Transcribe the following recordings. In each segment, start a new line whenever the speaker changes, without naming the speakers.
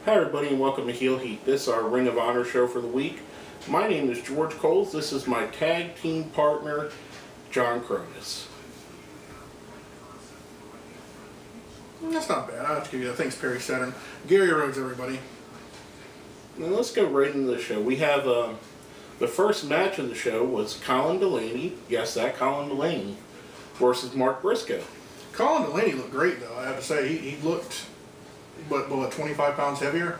Hi everybody and welcome to Heel Heat. This is our Ring of Honor show for the week. My name is George Coles. This is my tag team partner, John Cronus.
That's not bad. I'll have to give you that. Thanks, Perry Saturn. Gary Rhodes, everybody.
Now let's go right into the show. We have the first match of the show was Colin Delaney, yes, that Colin Delaney, versus Mark Briscoe.
Colin Delaney looked great, though. I have to say, he looked, what, 25 pounds heavier?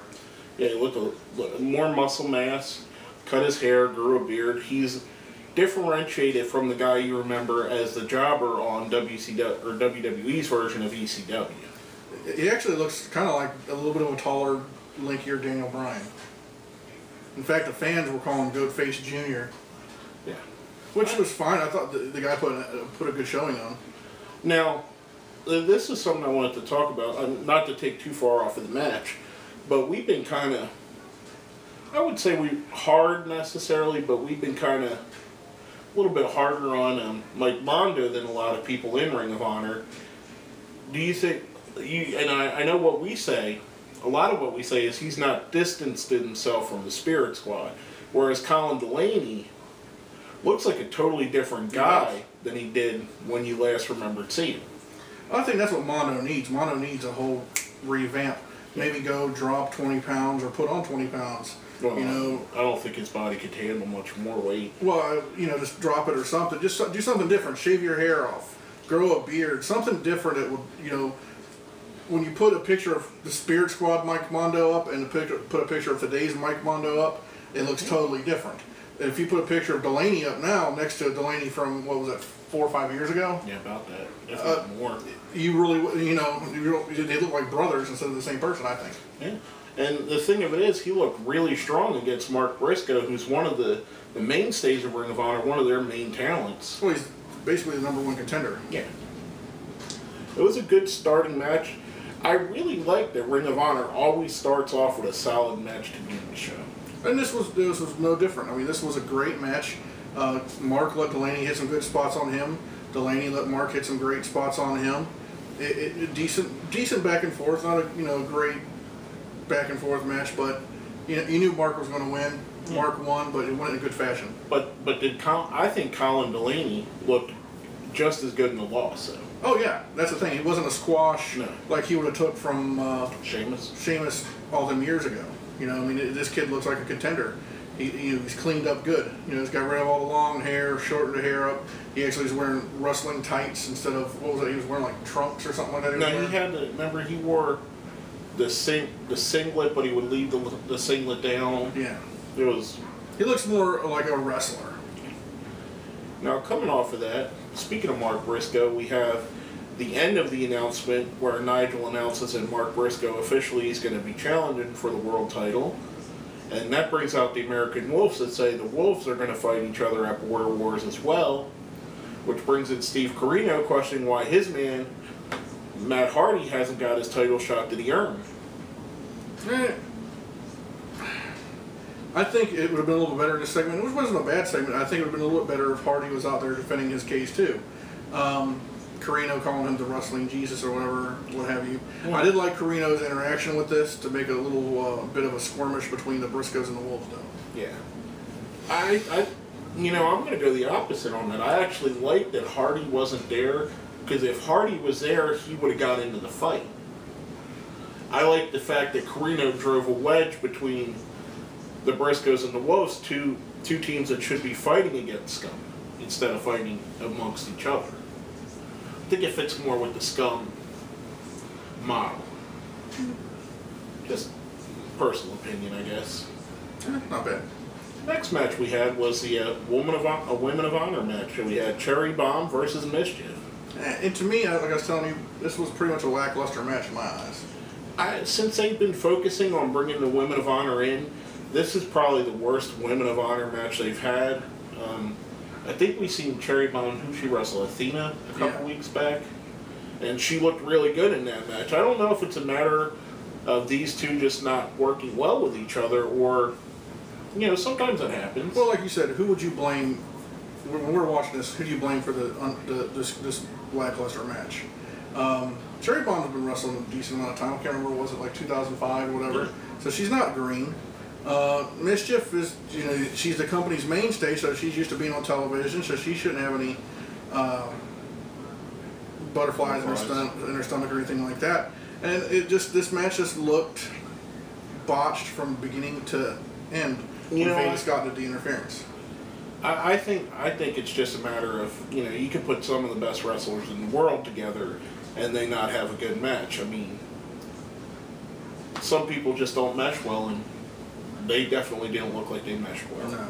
Yeah, he looked more muscle mass, cut his hair, grew a beard. He's differentiated from the guy you remember as the jobber on WCW or WWE's version of ECW.
He actually looks kind of like a little bit of a taller, lankier Daniel Bryan. In fact, the fans were calling him Goatface Jr.
Yeah,
which was fine. I thought the guy put a good showing on.
Now, this is something I wanted to talk about, not to take too far off of the match, but we've been kind of, I would say we hard necessarily, but we've been kind of a little bit harder on Mike Mondo than a lot of people in Ring of Honor. Do you think, and I know what we say, a lot of what we say is he's not distanced himself from the Spirit Squad, whereas Colin Delaney looks like a totally different guy than he did when you last remembered seeing him.
I think that's what Mondo needs. Mondo needs a whole revamp. Maybe go drop 20 pounds or put on 20 pounds.
Well,
you know,
I don't think his body could handle much more weight.
Well, just drop it or something. Just do something different. Shave your hair off. Grow a beard. Something different that would, when you put a picture of the Spirit Squad Mike Mondo up and put a picture of today's Mike Mondo up, it looks totally different. And if you put a picture of Delaney up now next to Delaney from, what was it, 4 or 5 years ago?
Yeah, about that. If not more.
You really, they look like brothers instead of the same person, I think.
Yeah. And the thing of it is, he looked really strong against Mark Briscoe, who's one of the mainstays of Ring of Honor, one of their main talents.
Well, he's basically the #1 contender.
Yeah. It was a good starting match. I really like that Ring of Honor always starts off with a solid match to begin the show.
And this was no different. I mean, this was a great match. Mark let Delaney hit some good spots on him. Delaney let Mark hit some great spots on him. Decent back and forth. Not a great back and forth match, but you knew Mark was going to win. Yeah. Mark won, but it went in good fashion.
But I think Colin Delaney looked just as good in the loss. So.
Oh yeah, that's the thing. He wasn't a squash like he would have took from Sheamus all them years ago. This kid looks like a contender. He's cleaned up good. He's got rid of all the long hair, shortened the hair up. He actually is wearing rustling tights instead of, what was it? He was wearing like trunks or something like that.
No, he had to, remember he wore the singlet, but he would leave the singlet down.
Yeah.
He
looks more like a wrestler.
Now, coming off of that, speaking of Mark Briscoe, we have the end of the announcement where Nigel announces that Mark Briscoe officially is going to be challenging for the world title. And that brings out the American Wolves that say the Wolves are going to fight each other at Border Wars as well, which brings in Steve Corino questioning why his man, Matt Hardy, hasn't got his title shot that he earned.
I think it would have been a little better in this segment. It wasn't a bad segment. I think it would have been a little bit better if Hardy was out there defending his case too. Carino calling him the wrestling Jesus or whatever, what have you. Yeah. I did like Carino's interaction with this to make a little bit of a skirmish between the Briscoes and the Wolves, though.
Yeah. I'm going to go the opposite on that. I actually like that Hardy wasn't there, because if Hardy was there, he would have got into the fight. I like the fact that Carino drove a wedge between the Briscoes and the Wolves, two teams that should be fighting against Scum, instead of fighting amongst each other. I think it fits more with the Scum model. Just personal opinion, I guess.
Not bad.
Next match we had was the Women of Honor match. We had Cherry Bomb versus Mischief.
And to me, like I was telling you, this was pretty much a lackluster match in my eyes.
Since they've been focusing on bringing the Women of Honor in, this is probably the worst Women of Honor match they've had. I think we've seen Cherry Bomb, who she wrestled, Athena, a couple weeks back. And she looked really good in that match. I don't know if it's a matter of these two just not working well with each other, or, sometimes that happens.
Well, like you said, who would you blame, when we're watching this, who do you blame for this lackluster match? Cherry Bomb has been wrestling a decent amount of time. I can't remember, was it like 2005 or whatever? So she's not green. Mischief is, she's the company's mainstay, so she's used to being on television, so she shouldn't have any butterflies in her stomach or anything like that. And this match just looked botched from beginning to end when Vegas got into the interference.
I think it's just a matter of, you can put some of the best wrestlers in the world together and they not have a good match. I mean, some people just don't mesh well, and they definitely didn't look like they meshed well.
No.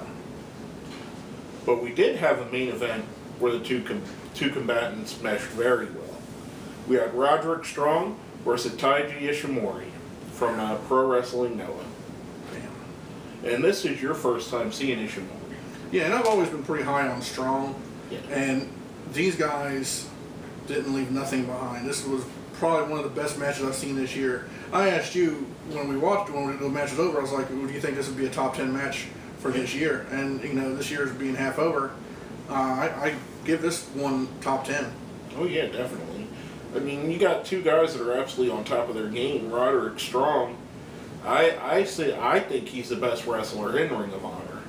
But we did have a main event where the two combatants meshed very well. We had Roderick Strong versus Taiji Ishimori from Pro Wrestling Noah.
Damn.
And this is your first time seeing Ishimori.
Yeah, and I've always been pretty high on Strong.
Yeah.
And these guys didn't leave nothing behind. This was probably one of the best matches I've seen this year. I asked you when the match was over, I was like, well, do you think this would be a top 10 match for this year? And, this year's being half over. I give this one top 10.
Oh, yeah, definitely. I mean, you got two guys that are absolutely on top of their game. Roderick Strong, I think he's the best wrestler in Ring of Honor.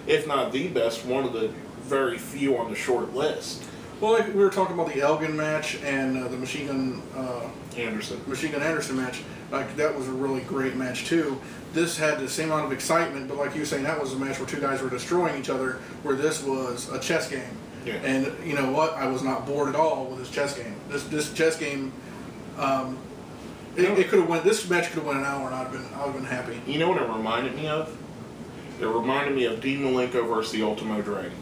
If not the best, one of the very few on the short list.
Well, like we were talking about the Elgin match and the Machine Gun Anderson match. Like, that was a really great match too. This had the same amount of excitement, but like you were saying, that was a match where two guys were destroying each other, where this was a chess game.
Yeah.
And you know what? I was not bored at all with this chess game. This chess game, it could have went. This match could have went an hour, and I would have been happy.
You know what it reminded me of? It reminded me of Dean Malenko versus the Ultimo Dragon.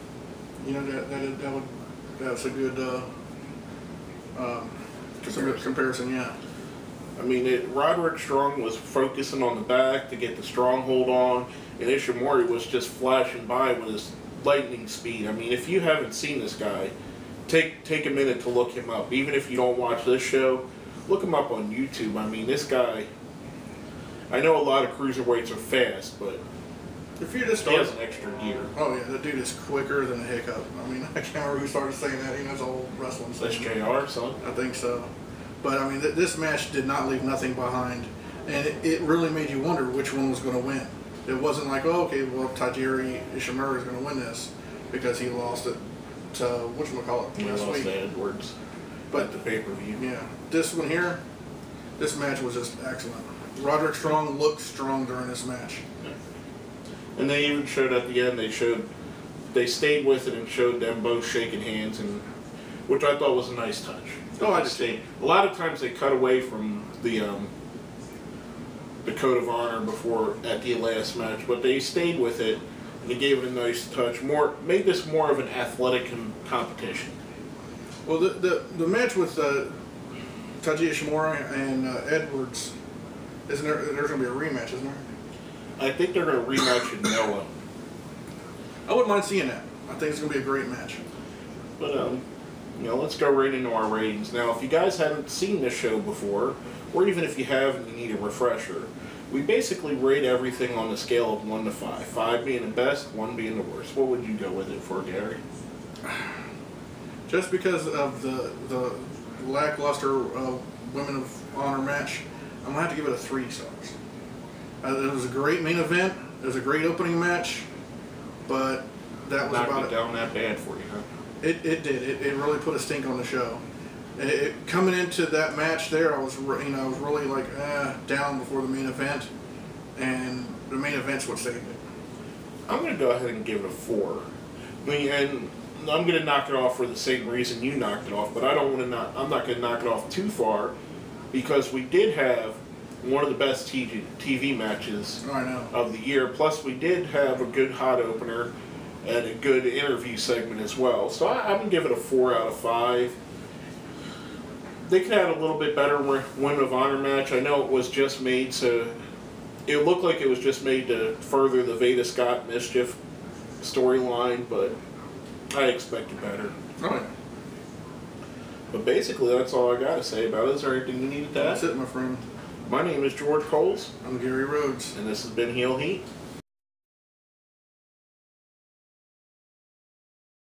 That's a good comparison. Yeah.
I mean, Roderick Strong was focusing on the back to get the stronghold on, and Ishimori was just flashing by with his lightning speed. I mean, if you haven't seen this guy, take a minute to look him up. Even if you don't watch this show, look him up on YouTube. I mean, this guy, I know a lot of cruiserweights are fast, but
if you just
he has an extra gear.
Oh yeah, the dude is quicker than a hiccup. I mean, I can't remember who started saying that. It's an old wrestling saying.
That's JR, son.
I think so. But I mean, this match did not leave nothing behind, and it really made you wonder which one was going to win. It wasn't like, oh, okay, well, Taiji Ishimori is going to win this because he lost it to whatchamacallit
He
last
lost
week.
to Edwards at the pay-per-view.
Yeah, this one here, this match was just excellent. Roderick Strong looked strong during this match.
Yeah. And they even showed at the end, they stayed with it and showed them both shaking hands, and which I thought was a nice touch.
Oh, I
A lot of times they cut away from the code of honor before at the last match, but they stayed with it and they gave it a nice touch. Made this more of an athletic competition.
Well, the match with Taiji Ishimori and Edwards, there's going to be a rematch, isn't there?
I think they're going to rematch in Noah.
I wouldn't mind seeing that. I think it's going to be a great match.
But let's go right into our ratings. Now, if you guys haven't seen this show before, or even if you have and you need a refresher, we basically rate everything on a scale of 1 to 5. 5 being the best, 1 being the worst. What would you go with it for, Gary?
Just because of the lackluster Women of Honor match, I'm going to have to give it a 3 stars. It was a great main event. It was a great opening match, but that was about it.
Knocked it down that bad for you, huh?
It did. It really put a stink on the show. Coming into that match there, I was really like down before the main event, and the main event's what saved it.
I'm going to go ahead and give it a 4. I mean, and I'm going to knock it off for the same reason you knocked it off, but I'm not going to knock it off too far, because we did have one of the best TV matches of the year. Plus, we did have a good hot opener and a good interview segment as well. So I'm going to give it a 4 out of 5. They could have a little bit better Women of Honor match. I know it was just made so... It looked like it was just made to further the Veda Scott Mischief storyline, but I expected better.
Right.
But basically, that's all I got to say about it. Is there anything you needed to add?
That's it, my friend.
My name is George Coles.
I'm Gary Rhodes.
And this has been Heel Heat.